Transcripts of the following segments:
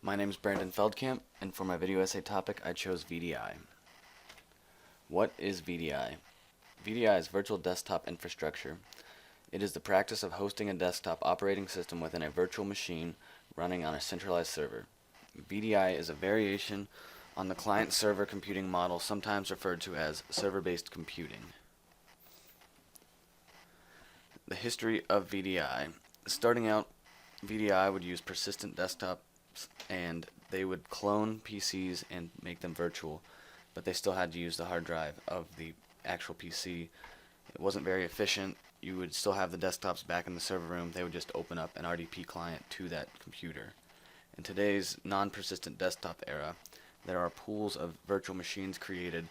My name is Brandon Feldkamp, and for my video essay topic, I chose VDI. What is VDI? VDI is Virtual Desktop Infrastructure. It is the practice of hosting a desktop operating system within a virtual machine running on a centralized server. VDI is a variation on the client-server computing model, sometimes referred to as server-based computing. The history of VDI. Starting out, VDI would use persistent desktops and they would clone PCs and make them virtual, but they still had to use the hard drive of the actual PC. It wasn't very efficient. You would still have the desktops back in the server room. They would just open up an RDP client to that computer. In today's non-persistent desktop era, there are pools of virtual machines created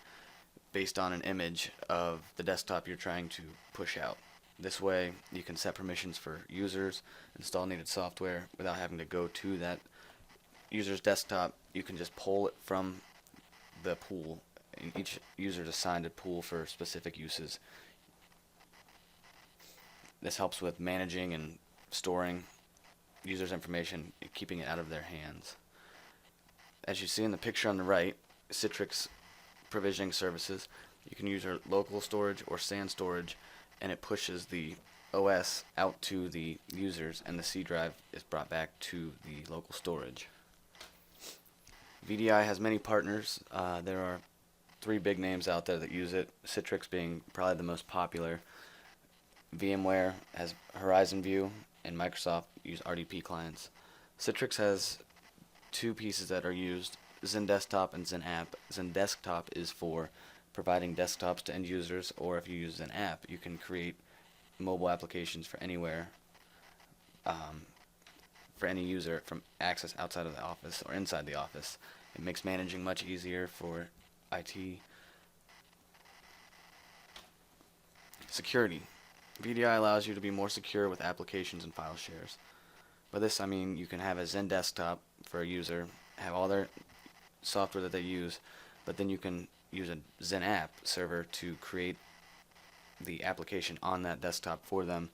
based on an image of the desktop you're trying to push out. This way, you can set permissions for users, install needed software without having to go to that user's desktop. You can just pull it from the pool, and each user is assigned a pool for specific uses. This helps with managing and storing users' information, keeping it out of their hands. As you see in the picture on the right, Citrix provisioning services, you can use your local storage or SAN storage, and it pushes the OS out to the users, and the C drive is brought back to the local storage. VDI has many partners. There are 3 big names out there that use it, Citrix being probably the most popular. VMware has Horizon View, and Microsoft use RDP clients. Citrix has 2 pieces that are used, XenDesktop and XenApp. XenDesktop is for providing desktops to end users, or if you use an app, you can create mobile applications for anywhere, for any user from access outside of the office or inside the office. It makes managing much easier for IT. Security. VDI allows you to be more secure with applications and file shares. By this I mean you can have a XenDesktop for a user, have all their software that they use, but then you can use a XenApp server to create the application on that desktop for them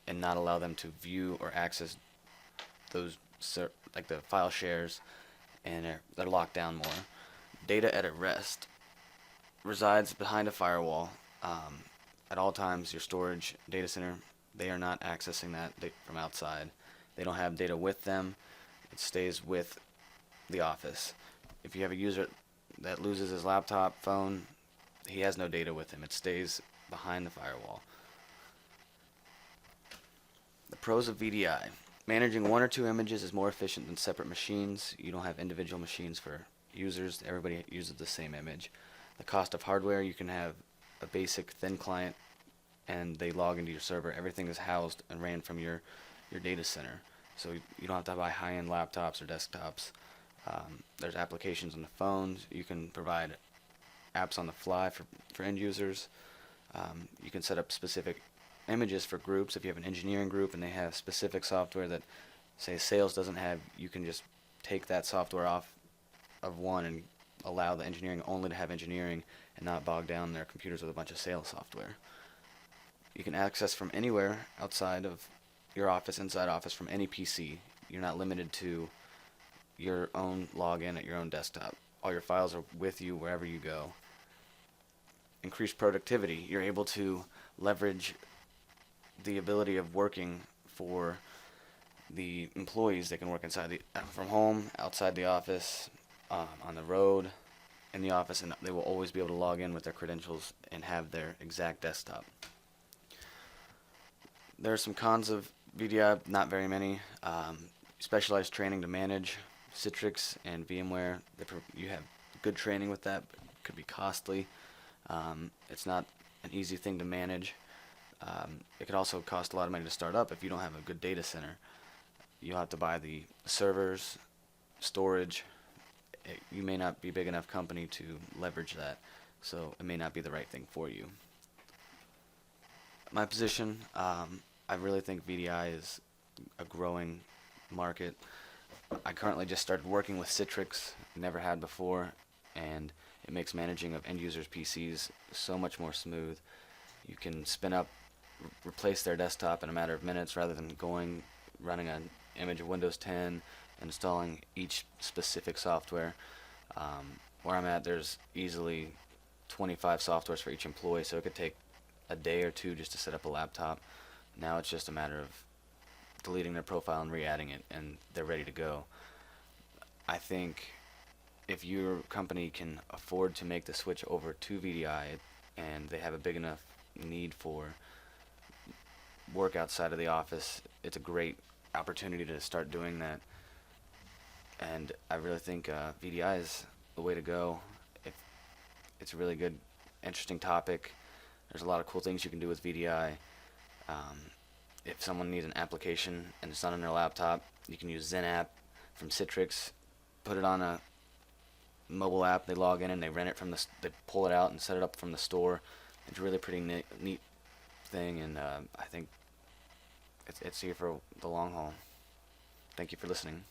and not allow them to view or access those like the file shares, and they're locked down more. Data at rest resides behind a firewall. At all times, your storage data center, they are not accessing that from outside. They don't have data with them. It stays with the office. If you have a user that loses his laptop, phone, he has no data with him. It stays behind the firewall. The pros of VDI. Managing 1 or 2 images is more efficient than separate machines. You don't have individual machines for users. Everybody uses the same image. The cost of hardware, you can have a basic thin client and they log into your server. Everything is housed and ran from your data center. So you don't have to buy high-end laptops or desktops. There's applications on the phones. You can provide apps on the fly for end users. You can set up specific images for groups. If you have an engineering group and they have specific software that, say, sales doesn't have, you can just take that software off of one and allow the engineering only to have engineering and not bog down their computers with a bunch of sales software. You can access from anywhere outside of your office, inside office, from any PC. You're not limited to your own login at your own desktop. All your files are with you wherever you go. Increased productivity. You're able to leverage the ability of working for the employees. They can work from home, outside the office, on the road, in the office, and they will always be able to log in with their credentials and have their exact desktop. There are some cons of VDI, not very many. Specialized training to manage. Citrix and VMware, you have good training with that, but it could be costly. It's not an easy thing to manage. It could also cost a lot of money to start up if you don't have a good data center. You'll have to buy the servers, storage. You may not be a big enough company to leverage that, so it may not be the right thing for you. My position, I really think VDI is a growing market. I currently just started working with Citrix, never had before, and it makes managing of end users' PCs so much more smooth. You can spin up, replace their desktop in a matter of minutes rather than running an image of Windows 10, installing each specific software. Where I'm at, there's easily 25 softwares for each employee, so it could take a day or two just to set up a laptop. Now it's just a matter of deleting their profile and re-adding it, and they're ready to go. I think if your company can afford to make the switch over to VDI and they have a big enough need for work outside of the office, it's a great opportunity to start doing that. And I really think VDI is the way to go. If it's a really good, interesting topic. There's a lot of cool things you can do with VDI. Um, if someone needs an application and it's not on their laptop, you can use ZenApp from Citrix, put it on a mobile app. They log in and they rent it from they pull it out and set it up from the store. It's a really pretty neat thing, and I think it's here for the long haul. Thank you for listening.